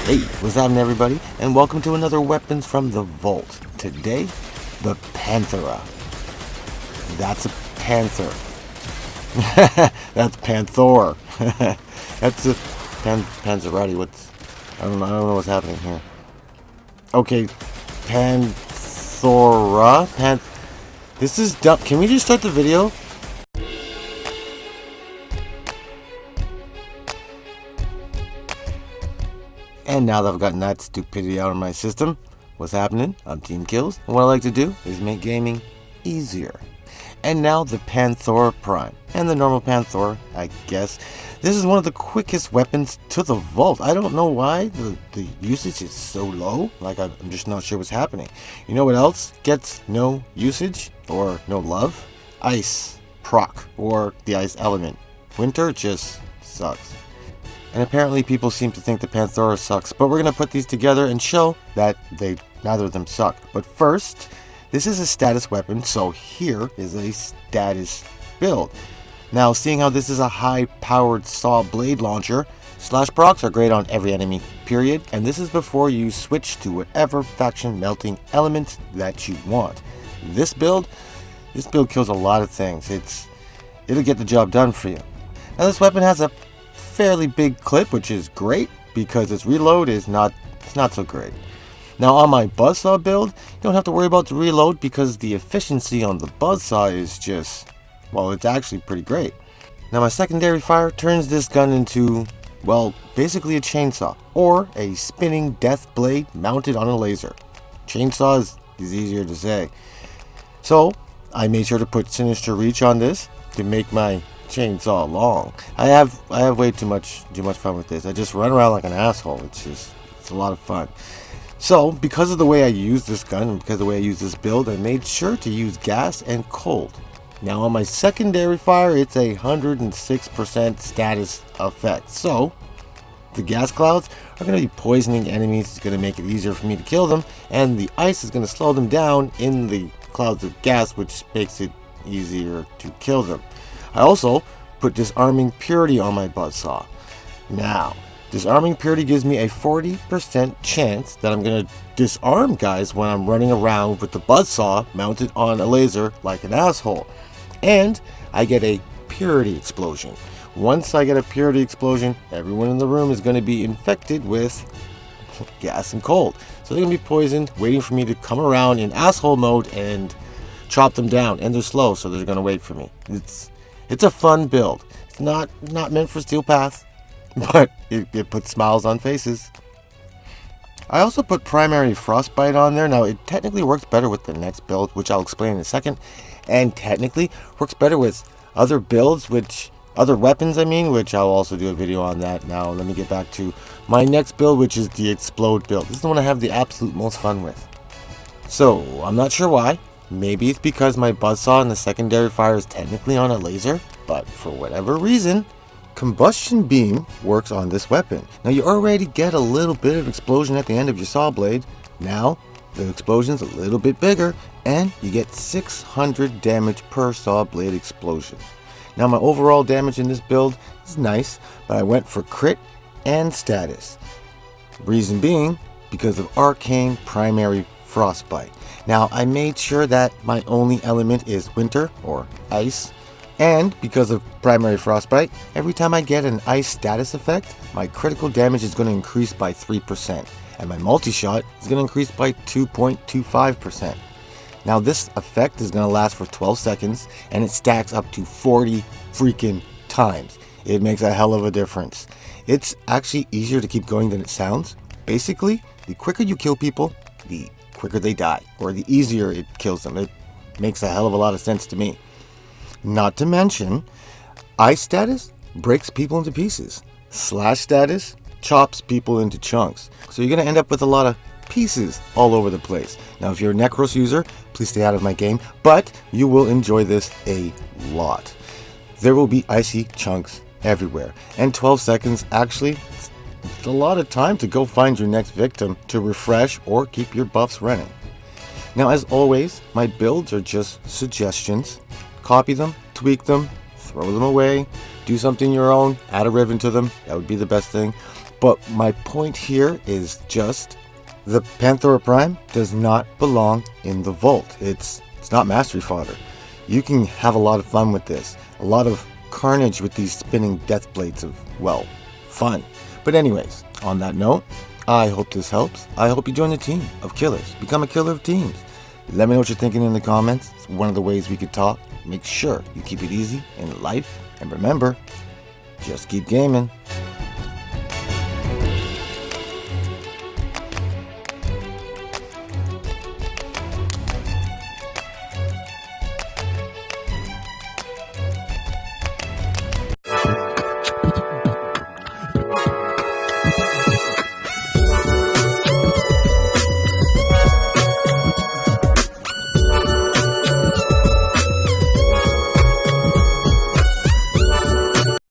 Hey, what's happening everybody? And welcome to another Weapons from the Vault. Today, the Panthera. That's a panther. That's Panther. That's a Panzerati. I don't know what's happening here. Okay, Panthera? This is dumb. Can we just start the video? And now that I've gotten that stupidity out of my system, what's happening? I'm Team Kills, and what I like to do is make gaming easier. And now the Panthera Prime, and the normal Panthera, I guess. This is one of the quickest weapons to the vault. I don't know why the usage is so low. Like, I'm just not sure what's happening. You know what else gets no usage, or no love? Ice proc, or the ice element. Winter just sucks. And apparently people seem to think the Panthera sucks, but we're going to put these together and show that neither of them suck. But first, this is a status weapon, so here is a status build. Now, seeing how this is a high-powered saw blade launcher, slash procs are great on every enemy, period, and this is before you switch to whatever faction melting element that you want. This build kills a lot of things. It'll get the job done for you. Now, this weapon has a fairly big clip, which is great because its reload is not so great. Now on my buzzsaw build, you don't have to worry about the reload because the efficiency on the buzzsaw is just, well, it's actually pretty great. Now my secondary fire turns this gun into, well, basically a chainsaw or a spinning death blade mounted on a laser. Chainsaw is easier to say. So I made sure to put sinister reach on this to make my chainsaw long. I have way too much fun with this. I just run around like an asshole. It's a lot of fun. So because of the way I use this gun and because of the way I use this build, I made sure to use gas and cold. Now on my secondary fire, it's a 106% status effect. So the gas clouds are going to be poisoning enemies. It's going to make it easier for me to kill them, and the ice is going to slow them down in the clouds of gas, which makes it easier to kill them. I also put Disarming Purity on my buzzsaw. Now, Disarming Purity gives me a 40% chance that I'm going to disarm guys when I'm running around with the buzzsaw mounted on a laser like an asshole. And I get a Purity Explosion. Once I get a Purity Explosion, everyone in the room is going to be infected with gas and cold. So they're going to be poisoned, waiting for me to come around in asshole mode and chop them down. And they're slow, so they're going to wait for me. It's a fun build. It's not meant for Steel Path, but it puts smiles on faces. I also put Primary Frostbite on there. Now, it technically works better with the next build, which I'll explain in a second, and technically works better with other builds, other weapons, which I'll also do a video on that. Now, let me get back to my next build, which is the Explode build. This is the one I have the absolute most fun with. So, I'm not sure why. Maybe it's because my buzzsaw in the secondary fire is technically on a laser, but for whatever reason, Combustion Beam works on this weapon. Now you already get a little bit of explosion at the end of your saw blade. Now the explosion's a little bit bigger, and you get 600 damage per saw blade explosion. Now my overall damage in this build is nice, but I went for crit and status. Reason being, because of Arcane Primary Frostbite. Now, I made sure that my only element is winter, or ice, and because of Primary Frostbite, every time I get an ice status effect, my critical damage is going to increase by 3%, and my multi-shot is going to increase by 2.25%. Now, this effect is going to last for 12 seconds, and it stacks up to 40 freaking times. It makes a hell of a difference. It's actually easier to keep going than it sounds. Basically, the quicker you kill people, the quicker they die, or the easier it kills them. It makes a hell of a lot of sense to me. Not to mention, ice status breaks people into pieces. Slash status chops people into chunks. So you're going to end up with a lot of pieces all over the place. Now, if you're a Necros user, please stay out of my game, but you will enjoy this a lot. There will be icy chunks everywhere, and 12 seconds actually, it's a lot of time to go find your next victim to refresh or keep your buffs running. Now, as always, my builds are just suggestions. Copy them, tweak them, throw them away, do something your own, add a ribbon to them. That would be the best thing. But my point here is just the Panthora Prime does not belong in the vault. It's not mastery fodder. You can have a lot of fun with this. A lot of carnage with these spinning death blades of, well, fun. But anyways, on that note, I hope this helps. I hope you join the team of killers. Become a killer of teams. Let me know what you're thinking in the comments. It's one of the ways we could talk. Make sure you keep it easy in life. And remember, just keep gaming.